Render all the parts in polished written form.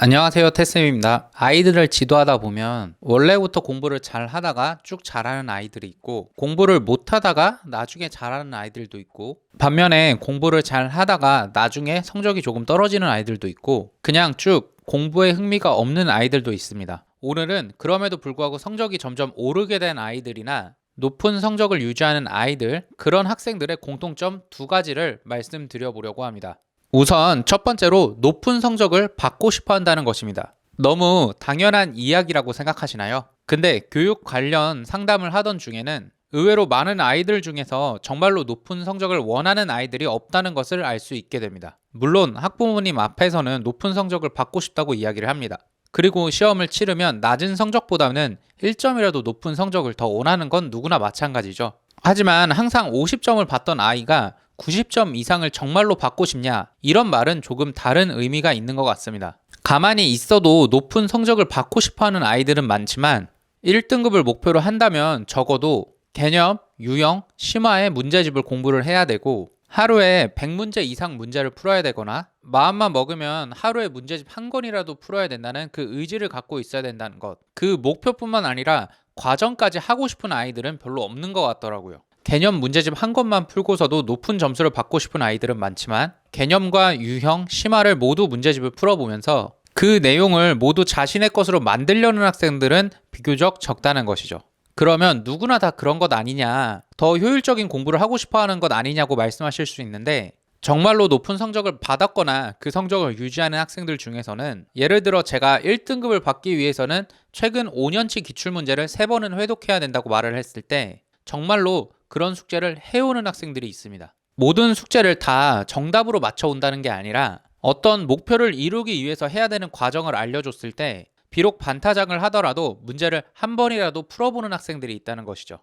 안녕하세요, 태쌤입니다. 아이들을 지도하다 보면 원래부터 공부를 잘 하다가 쭉 잘하는 아이들이 있고, 공부를 못 하다가 나중에 잘하는 아이들도 있고, 반면에 공부를 잘 하다가 나중에 성적이 조금 떨어지는 아이들도 있고, 그냥 쭉 공부에 흥미가 없는 아이들도 있습니다. 오늘은 그럼에도 불구하고 성적이 점점 오르게 된 아이들이나 높은 성적을 유지하는 아이들, 그런 학생들의 공통점 두 가지를 말씀드려 보려고 합니다. 우선 첫 번째로 높은 성적을 받고 싶어 한다는 것입니다. 너무 당연한 이야기라고 생각하시나요? 근데 교육 관련 상담을 하던 중에는 의외로 많은 아이들 중에서 정말로 높은 성적을 원하는 아이들이 없다는 것을 알 수 있게 됩니다. 물론 학부모님 앞에서는 높은 성적을 받고 싶다고 이야기를 합니다. 그리고 시험을 치르면 낮은 성적보다는 1점이라도 높은 성적을 더 원하는 건 누구나 마찬가지죠. 하지만 항상 50점을 받던 아이가 90점 이상을 정말로 받고 싶냐? 이런 말은 조금 다른 의미가 있는 것 같습니다. 가만히 있어도 높은 성적을 받고 싶어 하는 아이들은 많지만 1등급을 목표로 한다면 적어도 개념, 유형, 심화의 문제집을 공부를 해야 되고 하루에 100문제 이상 문제를 풀어야 되거나 마음만 먹으면 하루에 문제집 한 권이라도 풀어야 된다는 그 의지를 갖고 있어야 된다는 것. 그 목표뿐만 아니라 과정까지 하고 싶은 아이들은 별로 없는 것 같더라고요. 개념 문제집 한 권만 풀고서도 높은 점수를 받고 싶은 아이들은 많지만 개념과 유형, 심화를 모두 문제집을 풀어보면서 그 내용을 모두 자신의 것으로 만들려는 학생들은 비교적 적다는 것이죠. 그러면 누구나 다 그런 것 아니냐, 더 효율적인 공부를 하고 싶어 하는 것 아니냐고 말씀하실 수 있는데, 정말로 높은 성적을 받았거나 그 성적을 유지하는 학생들 중에서는 예를 들어 제가 1등급을 받기 위해서는 최근 5년치 기출문제를 3번은 회독해야 된다고 말을 했을 때 정말로 그런 숙제를 해오는 학생들이 있습니다. 모든 숙제를 다 정답으로 맞춰온다는 게 아니라 어떤 목표를 이루기 위해서 해야 되는 과정을 알려줬을 때 비록 반타작을 하더라도 문제를 한 번이라도 풀어보는 학생들이 있다는 것이죠.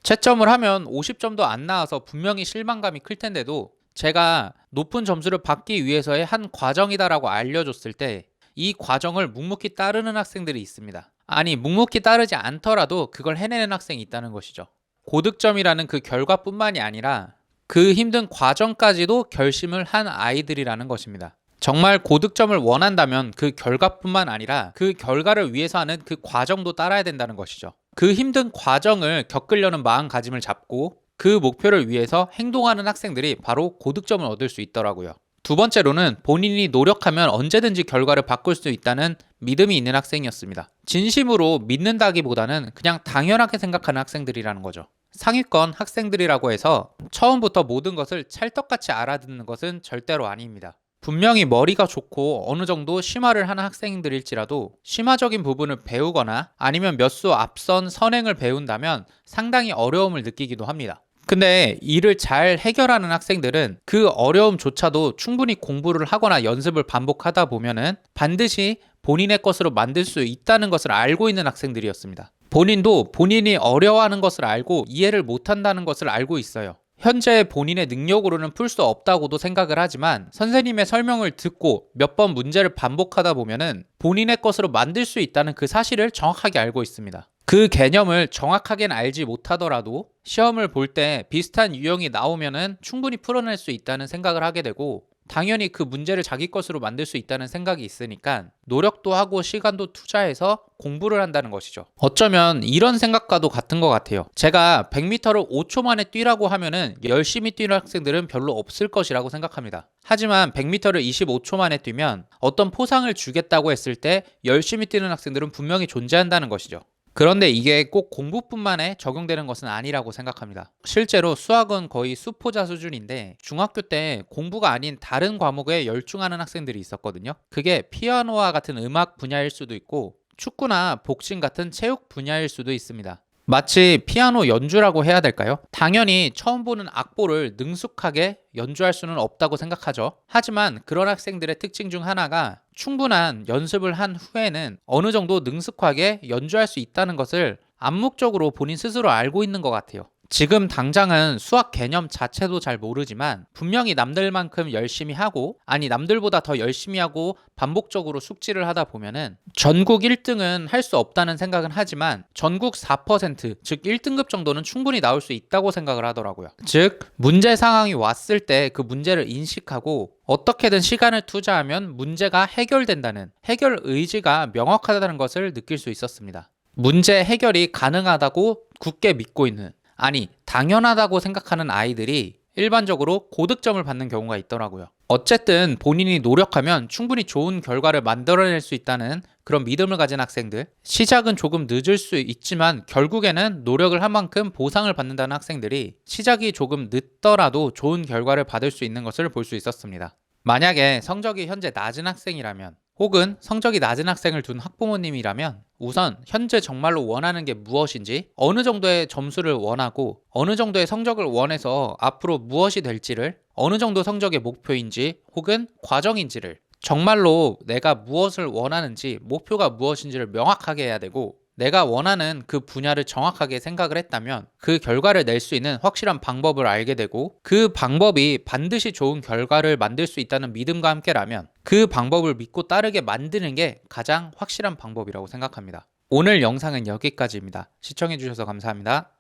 채점을 하면 50점도 안 나와서 분명히 실망감이 클 텐데도 제가 높은 점수를 받기 위해서의 한 과정이다라고 알려줬을 때 이 과정을 묵묵히 따르는 학생들이 있습니다. 아니, 묵묵히 따르지 않더라도 그걸 해내는 학생이 있다는 것이죠. 고득점이라는 그 결과뿐만이 아니라 그 힘든 과정까지도 결심을 한 아이들이라는 것입니다. 정말 고득점을 원한다면 그 결과뿐만 아니라 그 결과를 위해서 하는 그 과정도 따라야 된다는 것이죠. 그 힘든 과정을 겪으려는 마음가짐을 잡고 그 목표를 위해서 행동하는 학생들이 바로 고득점을 얻을 수 있더라고요. 두 번째로는 본인이 노력하면 언제든지 결과를 바꿀 수 있다는 믿음이 있는 학생이었습니다. 진심으로 믿는다기보다는 그냥 당연하게 생각하는 학생들이라는 거죠. 상위권 학생들이라고 해서 처음부터 모든 것을 찰떡같이 알아듣는 것은 절대로 아닙니다. 분명히 머리가 좋고 어느 정도 심화를 하는 학생들일지라도 심화적인 부분을 배우거나 아니면 몇 수 앞선 선행을 배운다면 상당히 어려움을 느끼기도 합니다. 근데 이를 잘 해결하는 학생들은 그 어려움조차도 충분히 공부를 하거나 연습을 반복하다 보면은 반드시 본인의 것으로 만들 수 있다는 것을 알고 있는 학생들이었습니다. 본인도 본인이 어려워하는 것을 알고 이해를 못한다는 것을 알고 있어요. 현재 본인의 능력으로는 풀 수 없다고도 생각을 하지만 선생님의 설명을 듣고 몇 번 문제를 반복하다 보면은 본인의 것으로 만들 수 있다는 그 사실을 정확하게 알고 있습니다. 그 개념을 정확하게는 알지 못하더라도 시험을 볼 때 비슷한 유형이 나오면은 충분히 풀어낼 수 있다는 생각을 하게 되고 당연히 그 문제를 자기 것으로 만들 수 있다는 생각이 있으니까 노력도 하고 시간도 투자해서 공부를 한다는 것이죠. 어쩌면 이런 생각과도 같은 것 같아요. 제가 100m를 5초 만에 뛰라고 하면은 열심히 뛰는 학생들은 별로 없을 것이라고 생각합니다. 하지만 100m를 25초 만에 뛰면 어떤 포상을 주겠다고 했을 때 열심히 뛰는 학생들은 분명히 존재한다는 것이죠. 그런데 이게 꼭 공부뿐만에 적용되는 것은 아니라고 생각합니다. 실제로 수학은 거의 수포자 수준인데 중학교 때 공부가 아닌 다른 과목에 열중하는 학생들이 있었거든요. 그게 피아노와 같은 음악 분야일 수도 있고 축구나 복싱 같은 체육 분야일 수도 있습니다. 마치 피아노 연주라고 해야 될까요? 당연히 처음 보는 악보를 능숙하게 연주할 수는 없다고 생각하죠. 하지만 그런 학생들의 특징 중 하나가 충분한 연습을 한 후에는 어느 정도 능숙하게 연주할 수 있다는 것을 암묵적으로 본인 스스로 알고 있는 것 같아요. 지금 당장은 수학 개념 자체도 잘 모르지만 분명히 남들만큼 열심히 하고, 아니 남들보다 더 열심히 하고 반복적으로 숙지를 하다 보면은 전국 1등은 할 수 없다는 생각은 하지만 전국 4%, 즉 1등급 정도는 충분히 나올 수 있다고 생각을 하더라고요. 즉 문제 상황이 왔을 때 그 문제를 인식하고 어떻게든 시간을 투자하면 문제가 해결된다는 해결 의지가 명확하다는 것을 느낄 수 있었습니다. 문제 해결이 가능하다고 굳게 믿고 있는, 아니 당연하다고 생각하는 아이들이 일반적으로 고득점을 받는 경우가 있더라고요. 어쨌든 본인이 노력하면 충분히 좋은 결과를 만들어낼 수 있다는 그런 믿음을 가진 학생들, 시작은 조금 늦을 수 있지만 결국에는 노력을 한 만큼 보상을 받는다는 학생들이 시작이 조금 늦더라도 좋은 결과를 받을 수 있는 것을 볼 수 있었습니다. 만약에 성적이 현재 낮은 학생이라면, 혹은 성적이 낮은 학생을 둔 학부모님이라면 우선 현재 정말로 원하는 게 무엇인지, 어느 정도의 점수를 원하고 어느 정도의 성적을 원해서 앞으로 무엇이 될지를, 어느 정도 성적의 목표인지 혹은 과정인지를, 정말로 내가 무엇을 원하는지 목표가 무엇인지를 명확하게 해야 되고, 내가 원하는 그 분야를 정확하게 생각을 했다면 그 결과를 낼 수 있는 확실한 방법을 알게 되고, 그 방법이 반드시 좋은 결과를 만들 수 있다는 믿음과 함께라면 그 방법을 믿고 따르게 만드는 게 가장 확실한 방법이라고 생각합니다. 오늘 영상은 여기까지입니다. 시청해주셔서 감사합니다.